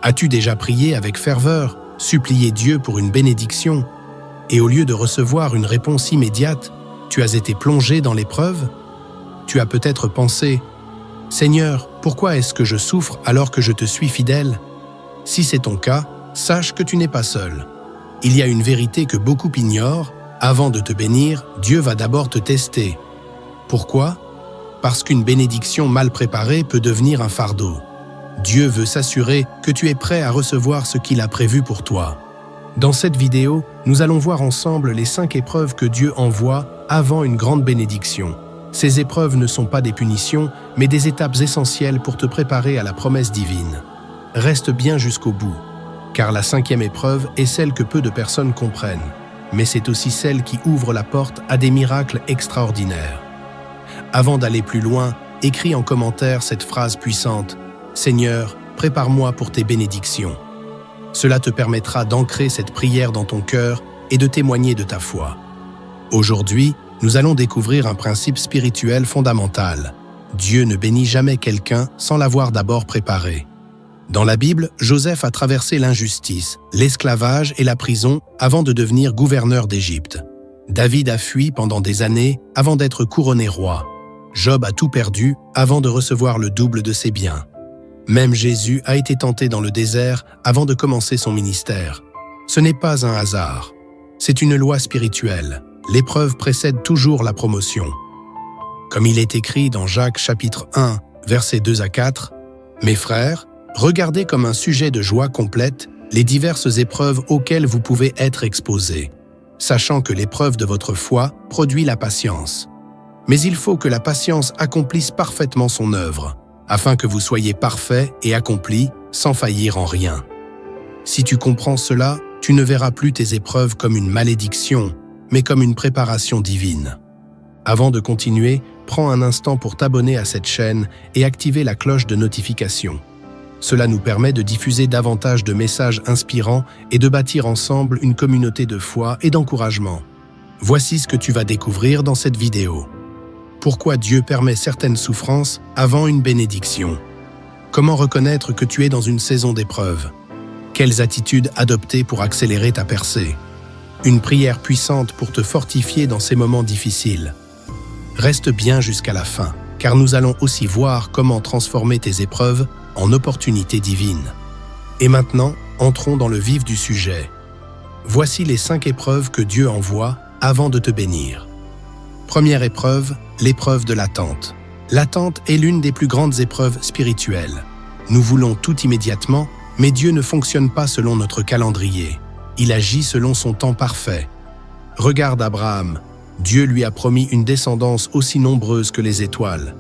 As-tu déjà prié avec ferveur, supplié Dieu pour une bénédiction, et au lieu de recevoir une réponse immédiate, tu as été plongé dans l'épreuve? Tu as peut-être pensé « Seigneur, pourquoi est-ce que je souffre alors que je te suis fidèle ?» Si c'est ton cas, sache que tu n'es pas seul. Il y a une vérité que beaucoup ignorent. Avant de te bénir, Dieu va d'abord te tester. Pourquoi? Parce qu'une bénédiction mal préparée peut devenir un fardeau. Dieu veut s'assurer que tu es prêt à recevoir ce qu'il a prévu pour toi. Dans cette vidéo, nous allons voir ensemble les 5 épreuves que Dieu envoie avant une grande bénédiction. Ces épreuves ne sont pas des punitions, mais des étapes essentielles pour te préparer à la promesse divine. Reste bien jusqu'au bout, car la 5e épreuve est celle que peu de personnes comprennent, mais c'est aussi celle qui ouvre la porte à des miracles extraordinaires. Avant d'aller plus loin, écris en commentaire cette phrase puissante « Seigneur, prépare-moi pour tes bénédictions ». Cela te permettra d'ancrer cette prière dans ton cœur et de témoigner de ta foi. Aujourd'hui, nous allons découvrir un principe spirituel fondamental. Dieu ne bénit jamais quelqu'un sans l'avoir d'abord préparé. Dans la Bible, Joseph a traversé l'injustice, l'esclavage et la prison avant de devenir gouverneur d'Égypte. David a fui pendant des années avant d'être couronné roi. Job a tout perdu avant de recevoir le double de ses biens. Même Jésus a été tenté dans le désert avant de commencer son ministère. Ce n'est pas un hasard. C'est une loi spirituelle. L'épreuve précède toujours la promotion. Comme il est écrit dans Jacques chapitre 1, versets 2 à 4, « Mes frères, regardez comme un sujet de joie complète les diverses épreuves auxquelles vous pouvez être exposés, sachant que l'épreuve de votre foi produit la patience. Mais il faut que la patience accomplisse parfaitement son œuvre, afin que vous soyez parfaits et accomplis sans faillir en rien. Si tu comprends cela, tu ne verras plus tes épreuves comme une malédiction, mais comme une préparation divine. Avant de continuer, prends un instant pour t'abonner à cette chaîne et activer la cloche de notification. Cela nous permet de diffuser davantage de messages inspirants et de bâtir ensemble une communauté de foi et d'encouragement. Voici ce que tu vas découvrir dans cette vidéo. Pourquoi Dieu permet certaines souffrances avant une bénédiction? Comment reconnaître que tu es dans une saison d'épreuve? Quelles attitudes adopter pour accélérer ta percée? Une prière puissante pour te fortifier dans ces moments difficiles. Reste bien jusqu'à la fin, car nous allons aussi voir comment transformer tes épreuves en opportunités divines. Et maintenant, entrons dans le vif du sujet. Voici les 5 épreuves que Dieu envoie avant de te bénir. Première épreuve, l'épreuve de l'attente. L'attente est l'une des plus grandes épreuves spirituelles. Nous voulons tout immédiatement, mais Dieu ne fonctionne pas selon notre calendrier. Il agit selon son temps parfait. Regarde Abraham. Dieu lui a promis une descendance aussi nombreuse que les étoiles.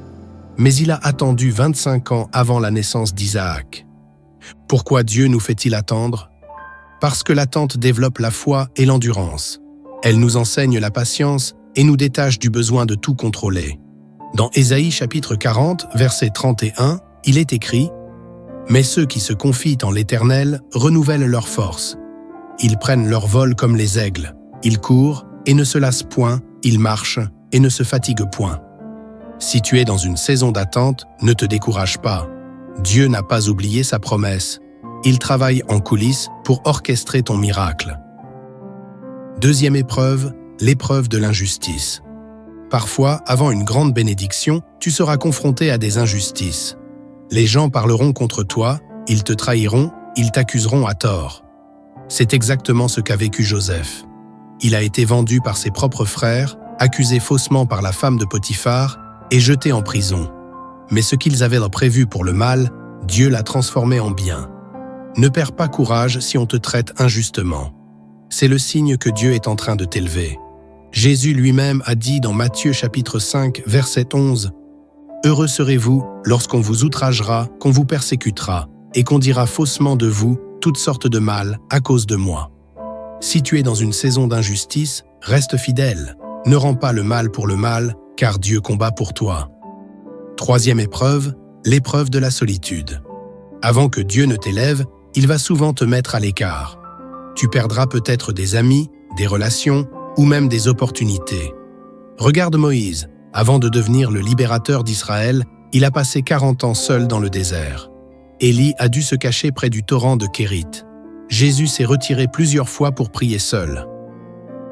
Mais il a attendu 25 ans avant la naissance d'Isaac. Pourquoi Dieu nous fait-il attendre? Parce que l'attente développe la foi et l'endurance. Elle nous enseigne la patience et nous détache du besoin de tout contrôler. Dans Ésaïe chapitre 40, verset 31, il est écrit « Mais ceux qui se confient en l'Éternel renouvellent leur force. Ils prennent leur vol comme les aigles. Ils courent et ne se lassent point, ils marchent et ne se fatiguent point. » Si tu es dans une saison d'attente, ne te décourage pas. Dieu n'a pas oublié sa promesse. Il travaille en coulisses pour orchestrer ton miracle. Deuxième épreuve, l'épreuve de l'injustice. Parfois, avant une grande bénédiction, tu seras confronté à des injustices. Les gens parleront contre toi, ils te trahiront, ils t'accuseront à tort. C'est exactement ce qu'a vécu Joseph. Il a été vendu par ses propres frères, accusé faussement par la femme de Potiphar et jeté en prison. Mais ce qu'ils avaient prévu pour le mal, Dieu l'a transformé en bien. Ne perds pas courage si on te traite injustement. C'est le signe que Dieu est en train de t'élever. Jésus lui-même a dit dans Matthieu chapitre 5, verset 11 « Heureux serez-vous lorsqu'on vous outragera, qu'on vous persécutera, et qu'on dira faussement de vous toutes sortes de mal à cause de moi. » Si tu es dans une saison d'injustice, reste fidèle. Ne rends pas le mal pour le mal, car Dieu combat pour toi. Troisième épreuve, l'épreuve de la solitude. Avant que Dieu ne t'élève, il va souvent te mettre à l'écart. Tu perdras peut-être des amis, des relations ou même des opportunités. Regarde Moïse. Avant de devenir le libérateur d'Israël, il a passé 40 ans seul dans le désert. Élie a dû se cacher près du torrent de Kérith. Jésus s'est retiré plusieurs fois pour prier seul.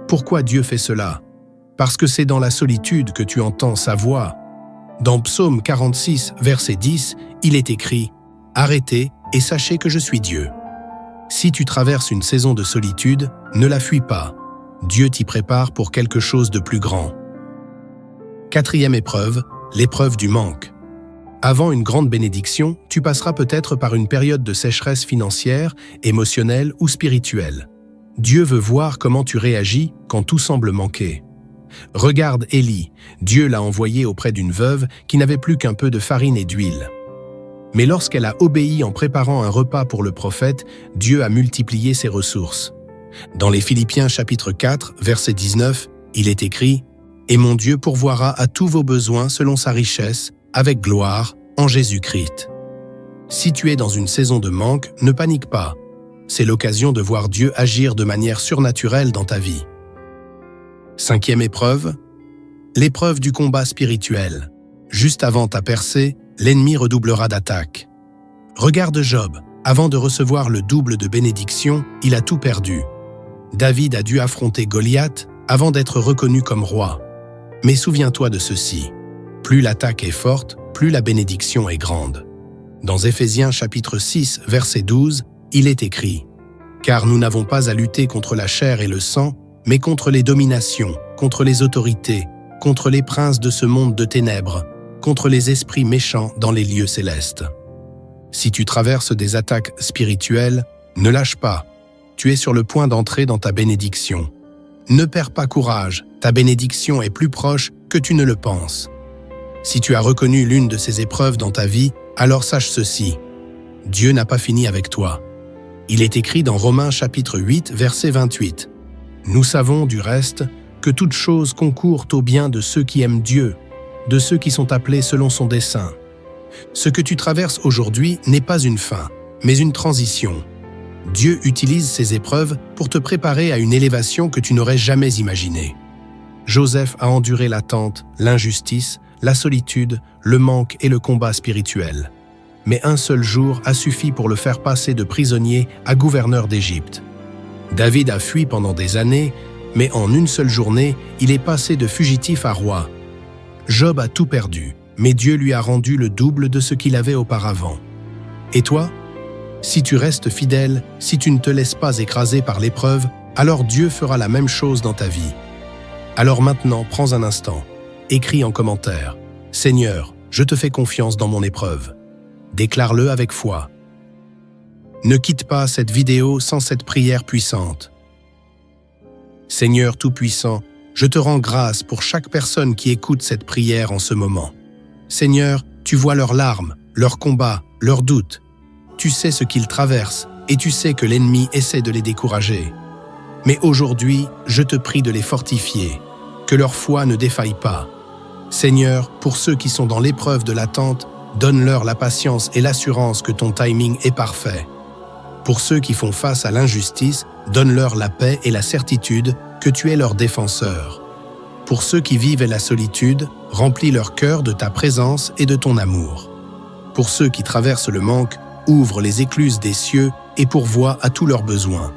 Pourquoi Dieu fait cela? Parce que c'est dans la solitude que tu entends sa voix. Dans Psaume 46, verset 10, il est écrit « Arrêtez et sachez que je suis Dieu ». Si tu traverses une saison de solitude, ne la fuis pas. Dieu t'y prépare pour quelque chose de plus grand. Quatrième épreuve, l'épreuve du manque. Avant une grande bénédiction, tu passeras peut-être par une période de sécheresse financière, émotionnelle ou spirituelle. Dieu veut voir comment tu réagis quand tout semble manquer. Regarde Élie, Dieu l'a envoyé auprès d'une veuve qui n'avait plus qu'un peu de farine et d'huile. Mais lorsqu'elle a obéi en préparant un repas pour le prophète, Dieu a multiplié ses ressources. Dans les Philippiens chapitre 4, verset 19, il est écrit « Et mon Dieu pourvoira à tous vos besoins selon sa richesse, avec gloire, en Jésus-Christ. » Si tu es dans une saison de manque, ne panique pas. C'est l'occasion de voir Dieu agir de manière surnaturelle dans ta vie. Cinquième épreuve, l'épreuve du combat spirituel. Juste avant ta percée, l'ennemi redoublera d'attaques. Regarde Job, avant de recevoir le double de bénédiction, il a tout perdu. David a dû affronter Goliath avant d'être reconnu comme roi. Mais souviens-toi de ceci, plus l'attaque est forte, plus la bénédiction est grande. Dans Éphésiens chapitre 6, verset 12, il est écrit « Car nous n'avons pas à lutter contre la chair et le sang, mais contre les dominations, contre les autorités, contre les princes de ce monde de ténèbres, contre les esprits méchants dans les lieux célestes. » Si tu traverses des attaques spirituelles, ne lâche pas. Tu es sur le point d'entrer dans ta bénédiction. Ne perds pas courage, ta bénédiction est plus proche que tu ne le penses. Si tu as reconnu l'une de ces épreuves dans ta vie, alors sache ceci. Dieu n'a pas fini avec toi. Il est écrit dans Romains chapitre 8, verset 28. « Nous savons, du reste, que toute chose concourt au bien de ceux qui aiment Dieu, de ceux qui sont appelés selon son dessein. » Ce que tu traverses aujourd'hui n'est pas une fin, mais une transition. Dieu utilise ces épreuves pour te préparer à une élévation que tu n'aurais jamais imaginée. Joseph a enduré l'attente, l'injustice, la solitude, le manque et le combat spirituel. Mais un seul jour a suffi pour le faire passer de prisonnier à gouverneur d'Égypte. David a fui pendant des années, mais en une seule journée, il est passé de fugitif à roi. Job a tout perdu, mais Dieu lui a rendu le double de ce qu'il avait auparavant. Et toi? Si tu restes fidèle, si tu ne te laisses pas écraser par l'épreuve, alors Dieu fera la même chose dans ta vie. Alors maintenant, prends un instant. Écris en commentaire « Seigneur, je te fais confiance dans mon épreuve. » Déclare-le avec foi. Ne quitte pas cette vidéo sans cette prière puissante. Seigneur Tout-Puissant, je te rends grâce pour chaque personne qui écoute cette prière en ce moment. Seigneur, tu vois leurs larmes, leurs combats, leurs doutes. Tu sais ce qu'ils traversent et tu sais que l'ennemi essaie de les décourager. Mais aujourd'hui, je te prie de les fortifier, que leur foi ne défaille pas. Seigneur, pour ceux qui sont dans l'épreuve de l'attente, donne-leur la patience et l'assurance que ton timing est parfait. Pour ceux qui font face à l'injustice, donne-leur la paix et la certitude que tu es leur défenseur. Pour ceux qui vivent la solitude, remplis leur cœur de ta présence et de ton amour. Pour ceux qui traversent le manque, ouvre les écluses des cieux et pourvois à tous leurs besoins.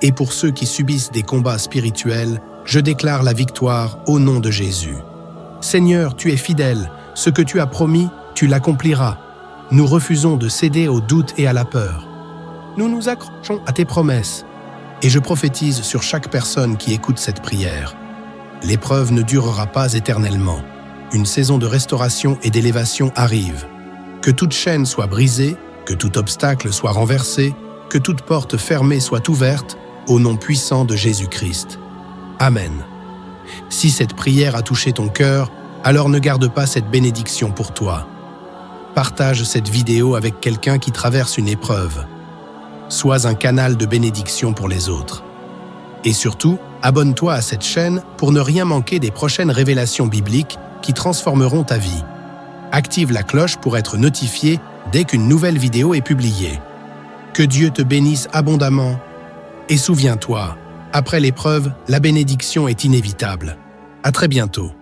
Et pour ceux qui subissent des combats spirituels, je déclare la victoire au nom de Jésus. Seigneur, tu es fidèle, ce que tu as promis, tu l'accompliras. Nous refusons de céder au doute et à la peur. Nous nous accrochons à tes promesses. Et je prophétise sur chaque personne qui écoute cette prière. L'épreuve ne durera pas éternellement. Une saison de restauration et d'élévation arrive. Que toute chaîne soit brisée, que tout obstacle soit renversé, que toute porte fermée soit ouverte, au nom puissant de Jésus-Christ. Amen. Si cette prière a touché ton cœur, alors ne garde pas cette bénédiction pour toi. Partage cette vidéo avec quelqu'un qui traverse une épreuve. Sois un canal de bénédiction pour les autres. Et surtout, abonne-toi à cette chaîne pour ne rien manquer des prochaines révélations bibliques qui transformeront ta vie. Active la cloche pour être notifié dès qu'une nouvelle vidéo est publiée. Que Dieu te bénisse abondamment. Et souviens-toi, après l'épreuve, la bénédiction est inévitable. À très bientôt.